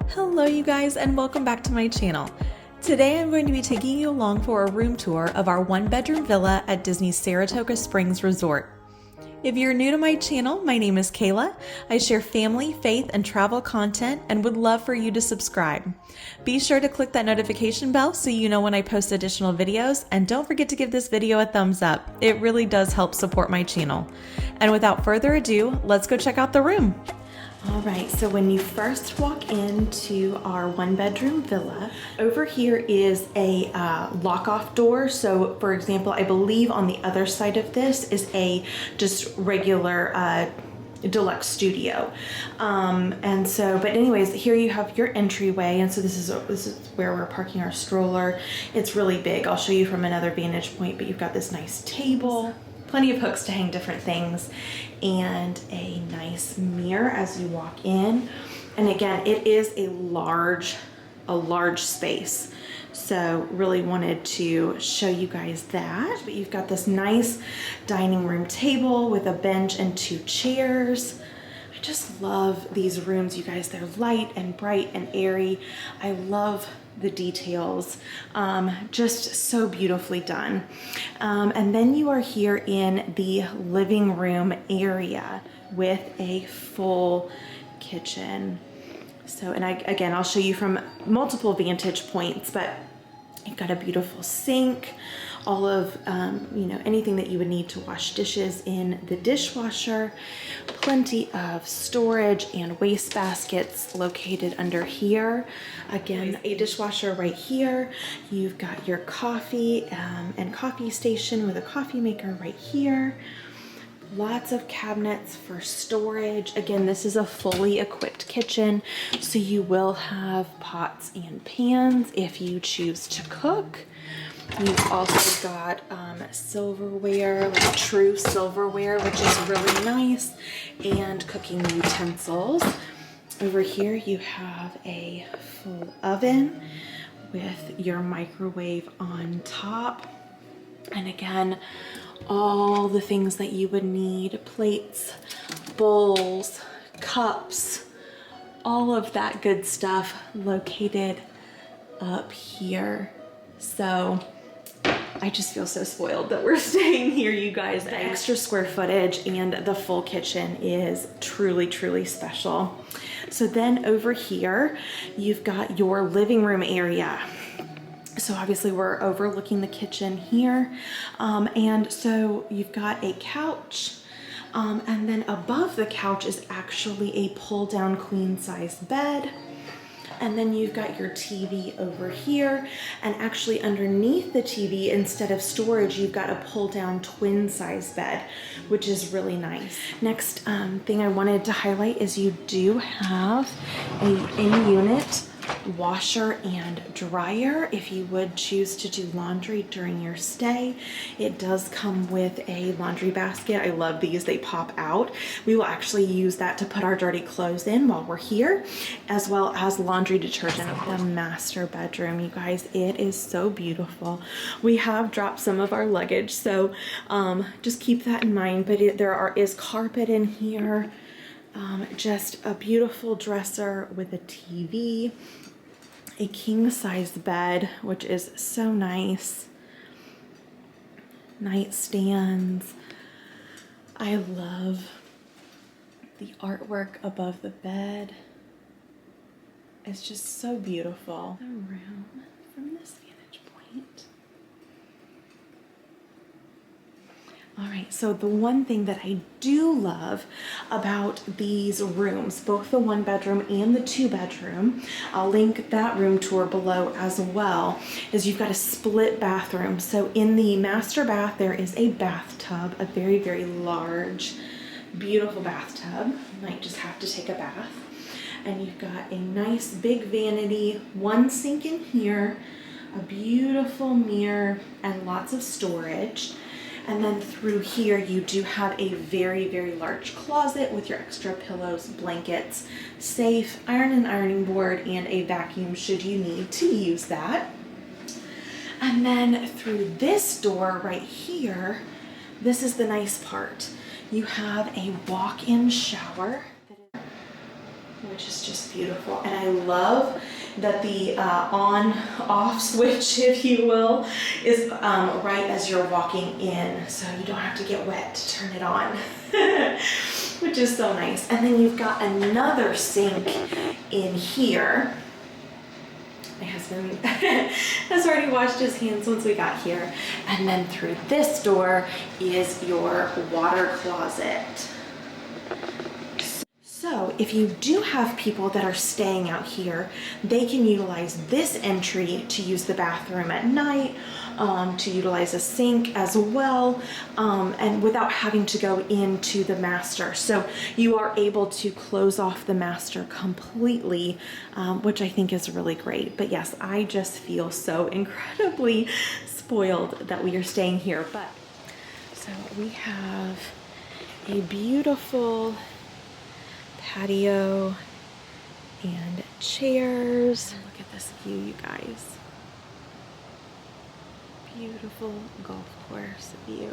Hello you guys, and welcome back to my channel. Today I'm going to be taking you along for a room tour of our one-bedroom villa at Disney's Saratoga Springs Resort. If you're new to my channel, my name is Kayla. I share family, faith, and travel content and would love for you to subscribe. Be sure to click that notification bell so you know when I post additional videos, and don't forget to give this video a thumbs up. It really does help support my channel. And without further ado, let's go check out the room. All right, so when you first walk into our one-bedroom villa, over here is a lock-off door. So for example, I believe on the other side of this is a just regular deluxe studio. But anyways, here you have your entryway, and so this is where we're parking our stroller. It's really big. I'll show you from another vantage point, but you've got this nice table, plenty of hooks to hang different things, and a nice mirror as you walk in. And again, it is a large space. So really wanted to show you guys that. But you've got this nice dining room table with a bench and 2 chairs. I just love these rooms, you guys. They're light and bright and airy. I love the details, just so beautifully done. And then you are here in the living room area with a full kitchen. So, and again, I'll show you from multiple vantage points, but you've got a beautiful sink, all of, anything that you would need to wash dishes in the dishwasher, plenty of storage and waste baskets located under here. Again, a dishwasher right here. You've got your coffee and coffee station with a coffee maker right here. Lots of cabinets for storage. Again, this is a fully equipped kitchen, so you will have pots and pans if you choose to cook. You've also got silverware, like true silverware, which is really nice, and cooking utensils. Over here you have a full oven with your microwave on top. And again, all the things that you would need: plates, bowls, cups, all of that good stuff located up here. So I just feel so spoiled that we're staying here, you guys. The extra square footage and the full kitchen is truly, truly special. So then over here, you've got your living room area. So obviously we're overlooking the kitchen here. And so you've got a couch, and then above the couch is actually a pull down queen size bed. And then you've got your TV over here, and actually underneath the TV, instead of storage, you've got a pull down twin size bed, which is really nice. Next thing I wanted to highlight is you do have a in-unit washer and dryer if you would choose to do laundry during your stay. It does come with a laundry basket. I love these, they pop out. We will actually use that to put our dirty clothes in while we're here, as well as laundry detergent. The master bedroom, you guys, it is so beautiful. We have dropped some of our luggage, so just keep that in mind, but there is carpet in here. Just a beautiful dresser with a TV, a king-sized bed, which is so nice, nightstands. I love the artwork above the bed. It's just so beautiful. The room from this vantage point. All right, so the one thing that I do love about these rooms, both the 1-bedroom and the 2-bedroom, I'll link that room tour below as well, is you've got a split bathroom. So in the master bath, there is a bathtub, a very, very large, beautiful bathtub. You might just have to take a bath. And you've got a nice big vanity, 1 sink in here, a beautiful mirror, and lots of storage. And then through here, you do have a very, very large closet with your extra pillows, blankets, safe, iron and ironing board, and a vacuum should you need to use that. And then through this door right here, this is the nice part. You have a walk-in shower which is just beautiful. And I love that the on-off switch, if you will, is right as you're walking in, so you don't have to get wet to turn it on, which is so nice. And then you've got another sink in here. My husband has already washed his hands once we got here. And then through this door is your water closet. So if you do have people that are staying out here, they can utilize this entry to use the bathroom at night, to utilize a sink as well, and without having to go into the master. So you are able to close off the master completely, which I think is really great. But yes, I just feel so incredibly spoiled that we are staying here. But so we have a beautiful patio and chairs. Look at this view, you guys. Beautiful golf course view.